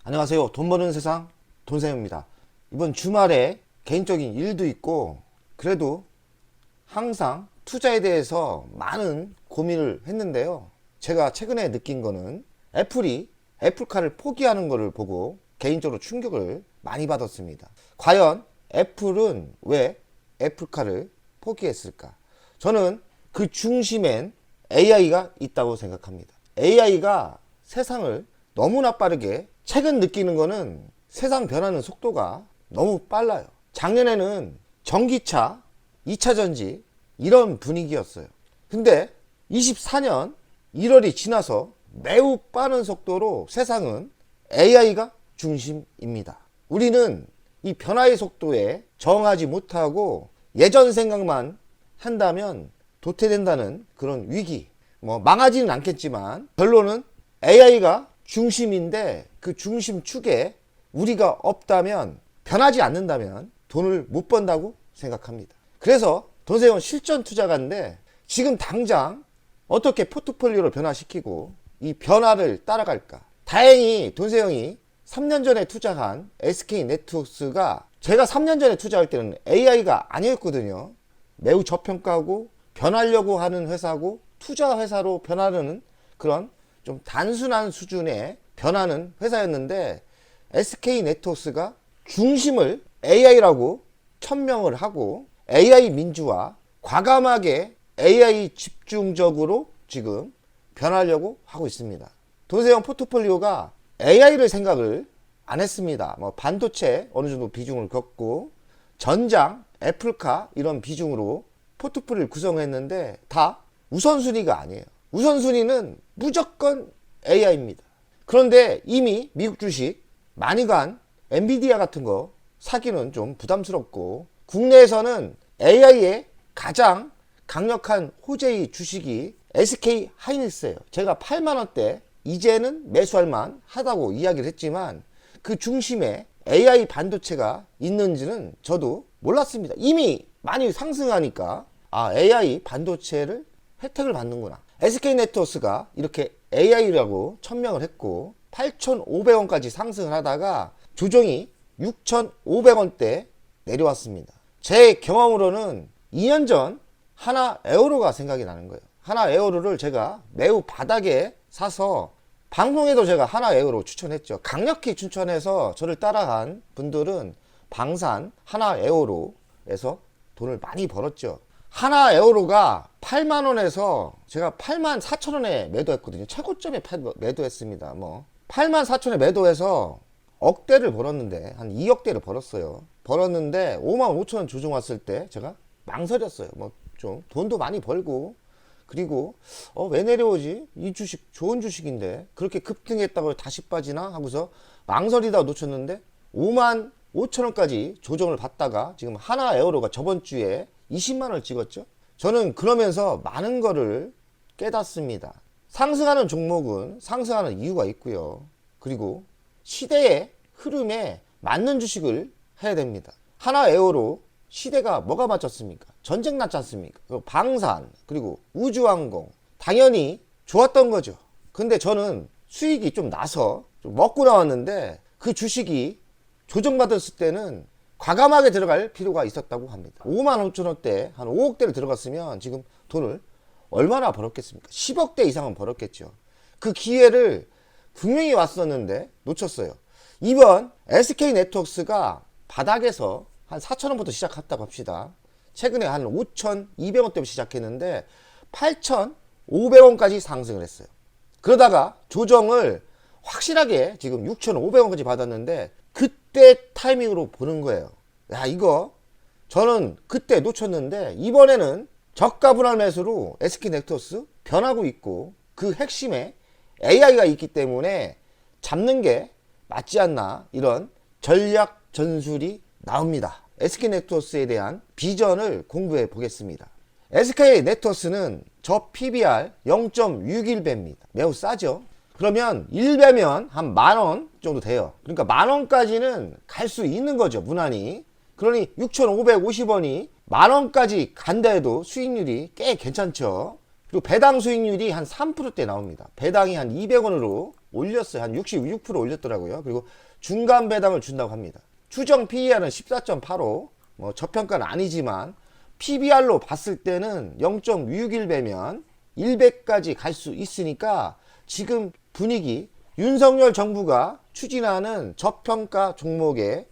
안녕하세요. 돈 버는 세상 돈세입니다. 이번 주말에 개인적인 일도 있고 그래도 항상 투자에 대해서 많은 고민을 했는데요. 제가 최근에 느낀 거는 애플이 애플카를 포기하는 것을 보고 개인적으로 충격을 많이 받았습니다. 과연 애플은 왜 애플카를 포기했을까? 저는 그 중심엔 AI가 있다고 생각합니다. AI가 세상을 너무나 빠르게 최근 느끼는 거는 세상 변하는 속도가 너무 빨라요. 작년에는 전기차, 2차 전지 이런 분위기였어요. 근데 24년 1월이 지나서 매우 빠른 속도로 세상은 AI가 중심입니다. 우리는 이 변화의 속도에 저항하지 못하고 예전 생각만 한다면 도태된다는 그런 위기. 망하지는 않겠지만 결론은 AI가 중심인데 그 중심축에 우리가 없다면, 변하지 않는다면 돈을 못 번다고 생각합니다. 그래서 돈세원 실전 투자가인데 지금 당장 어떻게 포트폴리오를 변화시키고 이 변화를 따라갈까? 다행히 돈세영이 3년 전에 투자한 SK네트워크가 제가 3년 전에 투자할 때는 AI가 아니었거든요. 매우 저평가고 변하려고 하는 회사고 투자 회사로 변하는 그런 좀 단순한 수준의 변하는 회사였는데 SK네트워크가 중심을 AI라고 천명을 하고 AI 민주화, 과감하게 AI 집중적으로 지금 변하려고 하고 있습니다. 돈세영 포트폴리오가 AI를 생각을 안 했습니다. 반도체 어느 정도 비중을 걷고 전장, 애플카 이런 비중으로 포트폴리오를 구성했는데 다 우선순위가 아니에요. 우선순위는 무조건 AI입니다. 그런데 이미 미국 주식 많이 간 엔비디아 같은 거 사기는 좀 부담스럽고 국내에서는 AI의 가장 강력한 호재의 주식이 SK 하이닉스예요. 제가 8만원대 이제는 매수할 만 하다고 이야기를 했지만 그 중심에 AI 반도체가 있는지는 저도 몰랐습니다. 이미 많이 상승하니까 AI 반도체를 혜택을 받는구나. SK네트워크가 이렇게 AI라고 천명을 했고 8,500원까지 상승을 하다가 조정이 6,500원대 내려왔습니다. 제 경험으로는 2년 전 하나 에어로가 생각이 나는 거예요. 하나 에어로를 제가 매우 바닥에 사서 방송에도 제가 하나 에어로 추천했죠. 강력히 추천해서 저를 따라간 분들은 방산 하나 에어로에서 돈을 많이 벌었죠. 하나 에어로가 8만원에서 제가 8만 4천원에 매도했거든요. 최고점에 매도했습니다. 8만 4천원에 매도해서 억대를 벌었는데 한 2억대를 벌었어요. 벌었는데 5만 5천원 조정 왔을 때 제가 망설였어요. 좀 돈도 많이 벌고 그리고 왜 내려오지? 이 주식 좋은 주식인데 그렇게 급등했다고 다시 빠지나 하고서 망설이다 놓쳤는데 5만 5천원까지 조정을 받다가 지금 하나 에어로가 저번 주에 20만원을 찍었죠. 저는 그러면서 많은 거를 깨닫습니다. 상승하는 종목은 상승하는 이유가 있고요. 그리고 시대의 흐름에 맞는 주식을 해야 됩니다. 하나 에어로 시대가 뭐가 맞췄습니까? 전쟁 났지 않습니까? 그리고 방산, 그리고 우주항공 당연히 좋았던 거죠. 근데 저는 수익이 좀 나서 좀 먹고 나왔는데 그 주식이 조정받았을 때는 과감하게 들어갈 필요가 있었다고 합니다. 5만 5천원대 한 5억대를 들어갔으면 지금 돈을 얼마나 벌었겠습니까? 10억대 이상은 벌었겠죠. 그 기회를 분명히 왔었는데 놓쳤어요. 이번 SK네트워크가 바닥에서 한 4천원부터 시작했다고 합시다. 최근에 한 5,200원대부터 시작했는데 8,500원까지 상승을 했어요. 그러다가 조정을 확실하게 지금 6,500원까지 받았는데 그때 타이밍으로 보는 거예요. 야, 이거 저는 그때 놓쳤는데 이번에는 저가 분할 매수로 SK네트워크 변하고 있고 그 핵심에 AI가 있기 때문에 잡는 게 맞지 않나, 이런 전략 전술이 나옵니다. SK네트워크에 대한 비전을 공부해 보겠습니다. SK네트워크는 저 PBR 0.61배입니다. 매우 싸죠. 그러면 1배면 한 만원 정도 돼요. 그러니까 만원까지는 갈 수 있는 거죠, 무난히. 그러니 6,550원이 만원까지 간다 해도 수익률이 꽤 괜찮죠. 그리고 배당 수익률이 한 3%대 나옵니다. 배당이 한 200원으로 올렸어요. 한 66% 올렸더라고요. 그리고 중간 배당을 준다고 합니다. 추정 PER은 14.85, 뭐 저평가는 아니지만 PBR로 봤을 때는 0.661배면 100까지 갈 수 있으니까 지금 분위기, 윤석열 정부가 추진하는 저평가 종목에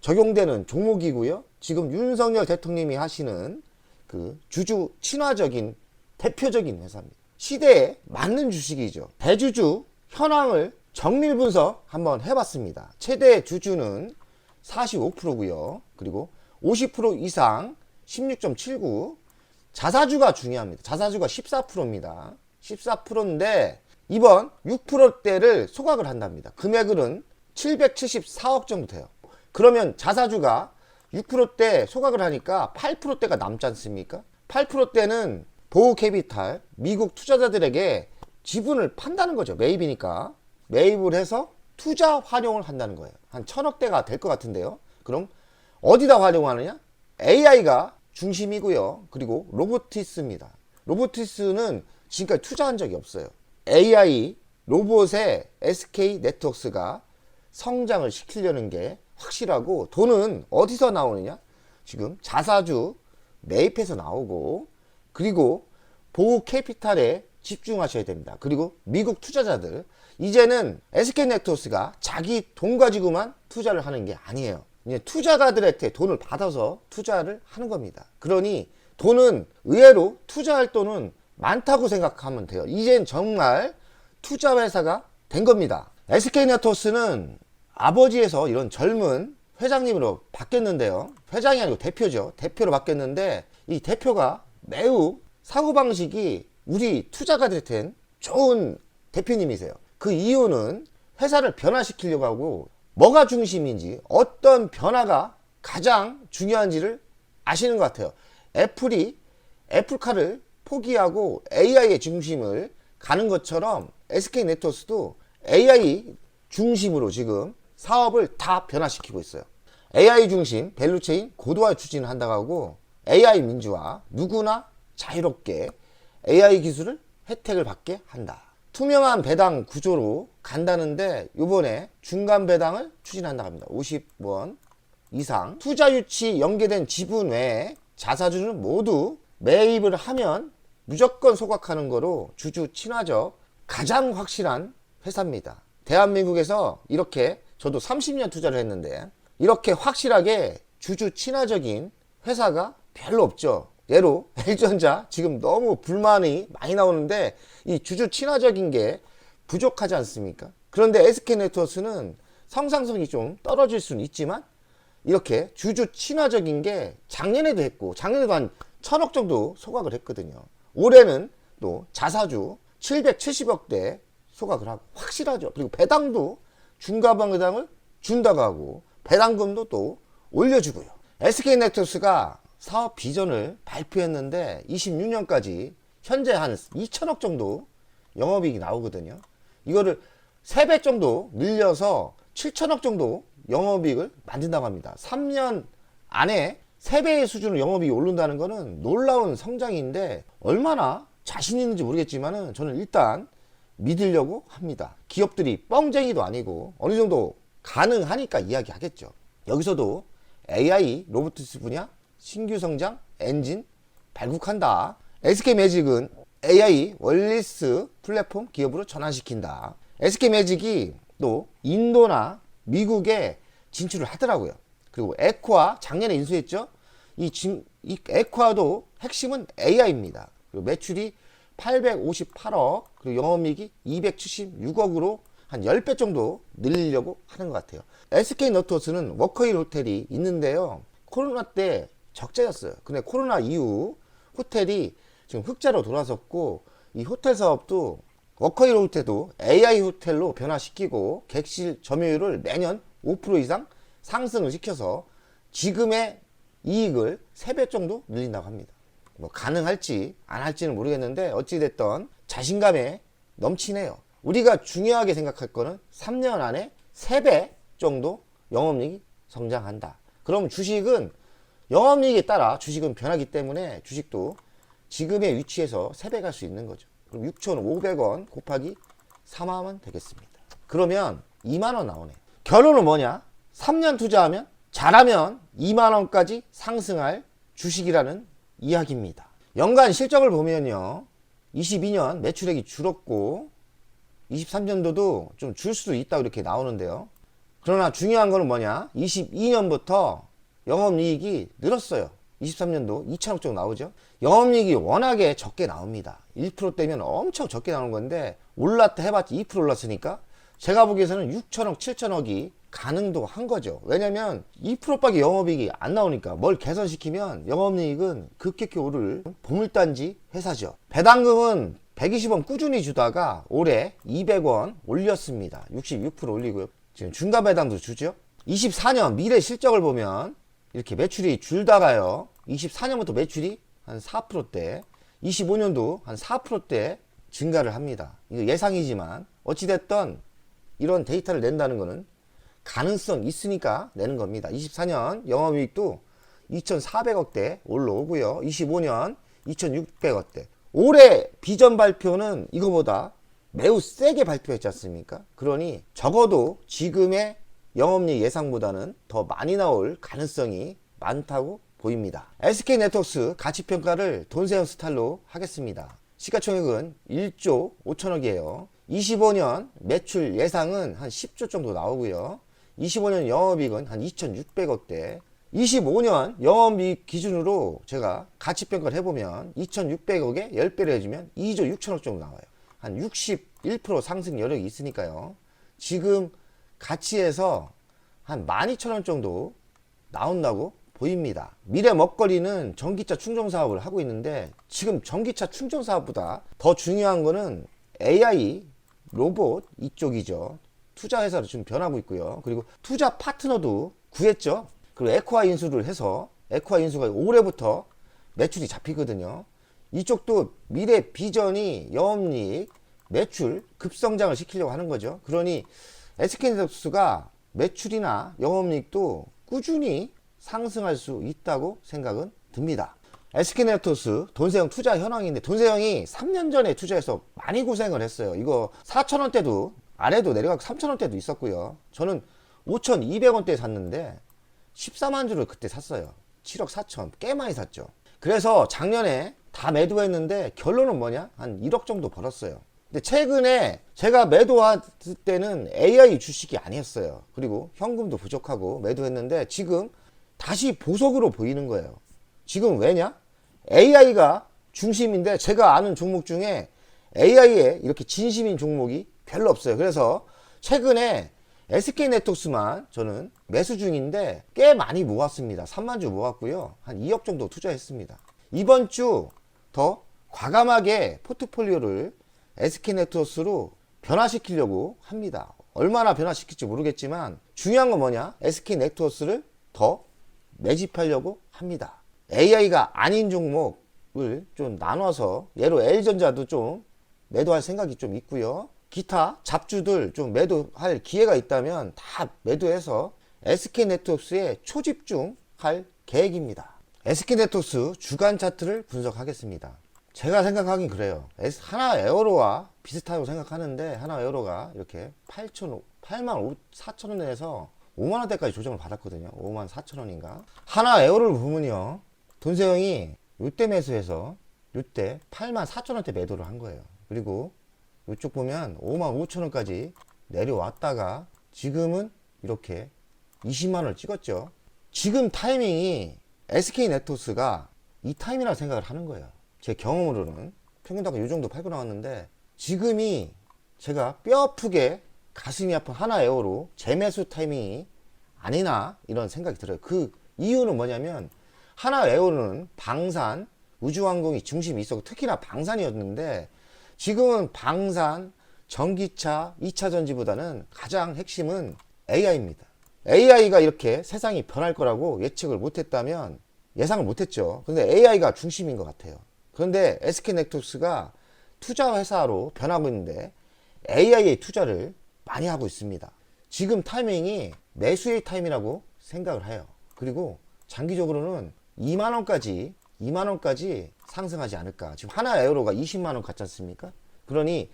적용되는 종목이고요. 지금 윤석열 대통령이 하시는 그 주주 친화적인 대표적인 회사입니다. 시대에 맞는 주식이죠. 대주주 현황을 정밀 분석 한번 해봤습니다. 최대 주주는 45%고요. 그리고 50% 이상 16.79. 자사주가 중요합니다. 자사주가 14%입니다. 14%인데 이번 6%대를 소각을 한답니다. 금액은 774억 정도 돼요. 그러면 자사주가 6%대 소각을 하니까 8%대가 남지 않습니까? 8%대는 보호캐피탈, 미국 투자자들에게 지분을 판다는 거죠. 매입이니까. 매입을 해서 투자 활용을 한다는 거예요. 한 1000억대가 될 것 같은데요. 그럼 어디다 활용하느냐? AI가 중심이고요. 그리고 로보티스입니다. 로보티스는 지금까지 투자한 적이 없어요. AI 로봇의 SK 네트워크스가 성장을 시키려는 게 확실하고, 돈은 어디서 나오느냐? 지금 자사주 매입해서 나오고, 그리고 보호 캐피탈에 집중하셔야 됩니다. 그리고 미국 투자자들, 이제는 SK 네트워크스가 자기 돈 가지고만 투자를 하는 게 아니에요. 이제 투자가들한테 돈을 받아서 투자를 하는 겁니다. 그러니 돈은 의외로 투자할 돈은 많다고 생각하면 돼요. 이젠 정말 투자 회사가 된 겁니다. SK 네트워크스는 아버지에서 이런 젊은 회장님으로 바뀌었는데요. 회장이 아니고 대표죠. 대표로 바뀌었는데 이 대표가 매우 사고방식이 우리 투자가들한테는 좋은 대표님이세요. 그 이유는 회사를 변화시키려고 하고, 뭐가 중심인지, 어떤 변화가 가장 중요한지를 아시는 것 같아요. 애플이 애플카를 포기하고 AI의 중심을 가는 것처럼 SK 네트워크스도 AI 중심으로 지금 사업을 다 변화시키고 있어요. AI 중심 밸류체인 고도화 추진을 한다고 하고, AI 민주화, 누구나 자유롭게 AI 기술을 혜택을 받게 한다. 투명한 배당 구조로 간다는데 요번에 중간 배당을 추진한다고 합니다. 50원 이상. 투자 유치 연계된 지분 외에 자사주는 모두 매입을 하면 무조건 소각하는 거로 주주 친화적 가장 확실한 회사입니다. 대한민국에서 이렇게, 저도 30년 투자를 했는데 이렇게 확실하게 주주 친화적인 회사가 별로 없죠. 예로 LG전자 지금 너무 불만이 많이 나오는데 이 주주 친화적인 게 부족하지 않습니까? 그런데 SK네트워크스는 성장성이 좀 떨어질 수는 있지만 이렇게 주주 친화적인 게 작년에도 했고, 작년에도 한 1000억 정도 소각을 했거든요. 올해는 또 자사주 770억대 소각을 하고 확실하죠. 그리고 배당도 중간 배당을 준다고 하고 배당금도 또 올려주고요. SK네트워크스가 사업 비전을 발표했는데 26년까지 현재 한 2천억 정도 영업이익이 나오거든요. 이거를 3배 정도 늘려서 7천억 정도 영업이익을 만든다고 합니다. 3년 안에 3배의 수준으로 영업이익이 오른다는 거는 놀라운 성장인데 얼마나 자신 있는지 모르겠지만 저는 일단 믿으려고 합니다. 기업들이 뻥쟁이도 아니고 어느 정도 가능하니까 이야기하겠죠. 여기서도 AI 로보티스 분야 신규 성장 엔진 발굴한다. SK매직은 AI 월리스 플랫폼 기업으로 전환시킨다. SK매직이 또 인도나 미국에 진출을 하더라고요. 그리고 에코아 작년에 인수했죠. 이 에코아도 핵심은 AI입니다. 그리고 매출이 858억, 그리고 영업이익이 276억으로 한 10배 정도 늘리려고 하는 것 같아요. SK네트워크스는 워커힐 호텔이 있는데요. 코로나 때 적자였어요. 근데 코로나 이후 호텔이 지금 흑자로 돌아섰고, 이 호텔 사업도 워커힐 호텔도 AI 호텔로 변화시키고 객실 점유율을 매년 5% 이상 상승을 시켜서 지금의 이익을 3배 정도 늘린다고 합니다. 뭐 가능할지 안 할지는 모르겠는데 어찌됐든 자신감에 넘치네요. 우리가 중요하게 생각할 거는 3년 안에 3배 정도 영업이익이 성장한다. 그럼 주식은 영업이익에 따라 주식은 변하기 때문에 주식도 지금의 위치에서 3배 갈 수 있는 거죠. 그럼 6,500원 곱하기 4만원 되겠습니다. 그러면 2만원 나오네. 결론은 뭐냐? 3년 투자하면 잘하면 2만원까지 상승할 주식이라는 이야기입니다. 연간 실적을 보면요, 22년 매출액이 줄었고 23년도도 좀 줄 수도 있다고 이렇게 나오는데요. 그러나 중요한 거는 뭐냐? 22년부터 영업이익이 늘었어요. 23년도 2천억 정도 나오죠. 영업이익이 워낙에 적게 나옵니다. 1%대면 엄청 적게 나오는 건데 올랐다 해봤자 2% 올랐으니까 제가 보기에서는 6천억 7천억이 가능도 한 거죠. 왜냐면 2%밖에 영업이익이 안 나오니까 뭘 개선시키면 영업이익은 급격히 오를 보물단지 회사죠. 배당금은 120원 꾸준히 주다가 올해 200원 올렸습니다. 66% 올리고요. 지금 중간 배당도 주죠. 24년 미래 실적을 보면 이렇게 매출이 줄다가요, 24년부터 매출이 한 4%대, 25년도 한 4%대 증가를 합니다. 이거 예상이지만 어찌됐든 이런 데이터를 낸다는 것은 가능성 있으니까 내는 겁니다. 24년 영업이익도 2,400억대 올라오고요. 25년 2,600억대. 올해 비전 발표는 이거보다 매우 세게 발표했지 않습니까? 그러니 적어도 지금의 영업이익 예상보다는 더 많이 나올 가능성이 많다고 보입니다. SK네트워크스 가치평가를 돈세형 스타일로 하겠습니다. 시가총액은 1조 5천억이에요. 25년 매출 예상은 한 10조 정도 나오고요. 25년 영업이익은 한 2,600억대. 25년 영업이익 기준으로 제가 가치평가를 해보면 2,600억에 10배를 해주면 2조 6천억 정도 나와요. 한 61% 상승 여력이 있으니까요. 지금 가치에서 한 12,000원 정도 나온다고 보입니다. 미래 먹거리는 전기차 충전 사업을 하고 있는데 지금 전기차 충전 사업보다 더 중요한 거는 AI 로봇 이쪽이죠. 투자 회사로 지금 변하고 있고요. 그리고 투자 파트너도 구했죠. 그리고 에코아 인수를 해서 에코아 인수가 올해부터 매출이 잡히거든요. 이쪽도 미래 비전이 영업이익 매출 급성장을 시키려고 하는 거죠. 그러니 SK네트워크스가 매출이나 영업이익도 꾸준히 상승할 수 있다고 생각은 듭니다. SK네트워크스 돈세형 투자 현황인데 돈세형이 3년 전에 투자해서 많이 고생을 했어요. 이거 4,000원대도 아래도 내려가고 3,000원대도 있었고요. 저는 5,200원대에 샀는데 14만 주를 그때 샀어요. 7억 4천 꽤 많이 샀죠. 그래서 작년에 다 매도했는데 결론은 뭐냐? 한 1억 정도 벌었어요. 근데 최근에 제가 매도했을 때는 AI 주식이 아니었어요. 그리고 현금도 부족하고 매도했는데 지금 다시 보석으로 보이는 거예요. 지금 왜냐? AI가 중심인데 제가 아는 종목 중에 AI에 이렇게 진심인 종목이 별로 없어요. 그래서 최근에 SK네트워크스만 저는 매수 중인데 꽤 많이 모았습니다. 3만 주 모았고요. 한 2억 정도 투자했습니다. 이번 주 더 과감하게 포트폴리오를 SK네트워크스로 변화시키려고 합니다. 얼마나 변화시킬지 모르겠지만 중요한 건 뭐냐? SK네트워크스를 더 매집하려고 합니다. AI가 아닌 종목을 좀 나눠서 예로 L전자도 좀 매도할 생각이 좀 있고요. 기타 잡주들 좀 매도할 기회가 있다면 다 매도해서 SK네트워크스에 초집중할 계획입니다. SK네트워크스 주간 차트를 분석하겠습니다. 제가 생각하긴 그래요. 하나에어로와 비슷하다고 생각하는데 하나에어로가 이렇게 8만 4천원에서 5만원대까지 조정을 받았거든요. 5만 4천원인가. 하나에어로를 보면요, 돈세형이 요때 매수해서 요때 8만 4천원대 매도를 한 거예요. 그리고 이쪽 보면 5만 5천원까지 내려왔다가 지금은 이렇게 20만원을 찍었죠. 지금 타이밍이 SK네트워크스가 이 타이밍이라고 생각을 하는 거예요. 제 경험으로는 평균단가 이 정도 팔고 나왔는데 지금이 제가 뼈 아프게 가슴이 아픈 하나에어로 재매수 타이밍이 아니나 이런 생각이 들어요. 그 이유는 뭐냐면 하나에어로는 방산, 우주항공이 중심이 있었고 특히나 방산이었는데 지금은 방산, 전기차, 2차 전지보다는 가장 핵심은 AI입니다. AI가 이렇게 세상이 변할 거라고 예측을 못했다면 예상을 못했죠. 근데 AI가 중심인 것 같아요. 그런데 SK네트워크스가 투자 회사로 변하고 있는데 AI에 투자를 많이 하고 있습니다. 지금 타이밍이 매수의 타임이라고 생각을 해요. 그리고 장기적으로는 2만원까지 상승하지 않을까. 지금 하나 에어로가 20만원 갔지 않습니까? 그러니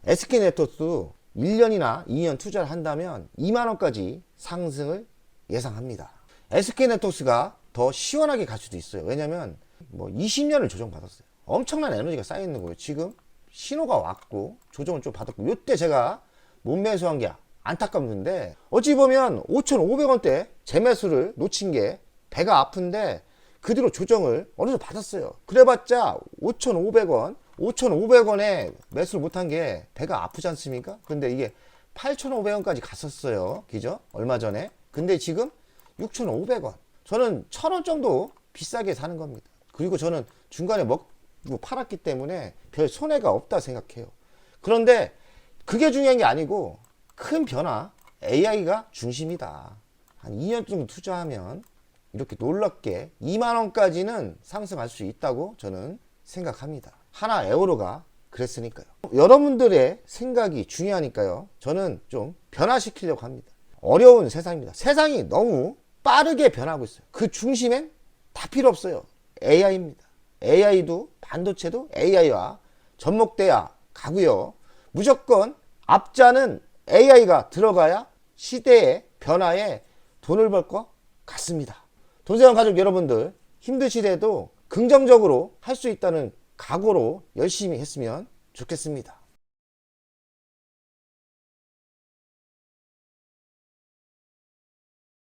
SK네트워크도 1년이나 2년 투자를 한다면 2만 원까지 상승을 예상합니다. SK네트워크가 더 시원하게 갈 수도 있어요. 왜냐면 뭐 20년을 조정받았어요. 엄청난 에너지가 쌓여 있는 거예요. 지금 신호가 왔고 조정을 좀 받았고, 요때 제가 못 매수한 게 안타깝는데, 어찌 보면 5,500원대 재매수를 놓친 게 배가 아픈데 그 뒤로 조정을 어느 정도 받았어요. 그래봤자 5,500원, 5,500원에 매수를 못한 게 배가 아프지 않습니까? 근데 이게 8,500원까지 갔었어요. 그죠? 얼마 전에. 근데 지금 6,500원. 저는 1,000원 정도 비싸게 사는 겁니다. 그리고 저는 중간에 먹고 팔았기 때문에 별 손해가 없다 생각해요. 그런데 그게 중요한 게 아니고 큰 변화, AI가 중심이다. 한 2년 정도 투자하면 이렇게 놀랍게 2만 원까지는 상승할 수 있다고 저는 생각합니다. 하나 에어로가 그랬으니까요. 여러분들의 생각이 중요하니까요. 저는 좀 변화시키려고 합니다. 어려운 세상입니다. 세상이 너무 빠르게 변하고 있어요. 그 중심엔 다 필요 없어요. AI입니다. AI도 반도체도 AI와 접목돼야 가고요. 무조건 앞자는 AI가 들어가야 시대의 변화에 돈을 벌 것 같습니다. 돈세원 가족 여러분들, 힘드시대도 긍정적으로 할 수 있다는 각오로 열심히 했으면 좋겠습니다.